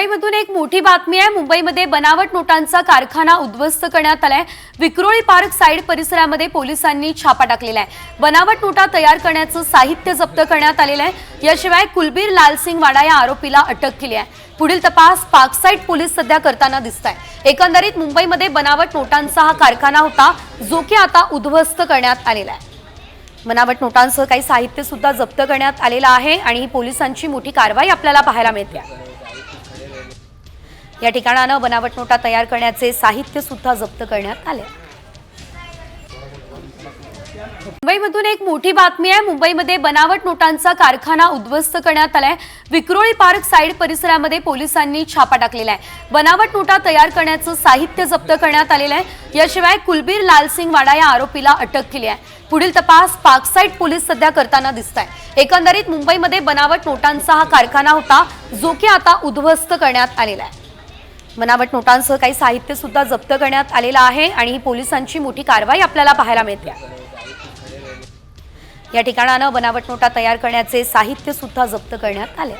मुंबईमधून एक मोठी बातमी आहे। मुंबईमध्ये बनावट नोटांचा कारखाना उद्ध्वस्त करण्यात आलाय। विक्रोळी पार्क साइड परिसरामध्ये पोलिसांनी छापा टाकलेला आहे। बनावट नोटा तयार करण्याचं साहित्य जप्त करण्यात आलेलं आहे। याशिवाय कुलबीर लालसिंग वाडा या आरोपीला अटक केली आहे। पुढील तपास पार्कसाइड पोलीस सध्या करताना दिसतायत। एकंदरीत मुंबईमध्ये बनावट नोटांचा हा कारखाना होता, जो की आता उद्ध्वस्त करण्यात आलेला आहे। बनावट नोटांसह काही साहित्य सुद्धा जप्त करण्यात आलेलं आहे आणि पोलिसांची मोठी कारवाई आपल्याला पाहायला मिळते। या ठिकाणानं बनावट नोटा तयार करण्याचे साहित्य सुद्धा जप्त करण्यात आले। मुंबईमधून एक मोठी बातमी आहे। मुंबईमध्ये बनावट नोटांचा कारखाना उद्ध्वस्त करण्यात आलाय। विक्रोळी पार्क साइड परिसरामध्ये पोलिसांनी छापा टाकलेला आहे। बनावट नोटा तयार करण्याचं साहित्य जप्त करण्यात आलेलं आहे। याशिवाय कुलबीर लालसिंग वाडा या आरोपीला अटक केली आहे। पुढील तपास पार्कसाइड पोलीस सध्या करताना दिसतायत। एकंदरीत मुंबईमध्ये बनावट नोटांचा हा कारखाना होता, जो की आता उद्ध्वस्त करण्यात आलेला आहे। बनावट नोटांसह काही साहित्य सुद्धा जप्त करण्यात आलेलं आहे आणि पोलिसांची मोठी कारवाई आपल्याला पाहायला मिळते। या ठिकाणानं बनावट नोटा तयार करण्याचे साहित्य सुद्धा जप्त करण्यात आले।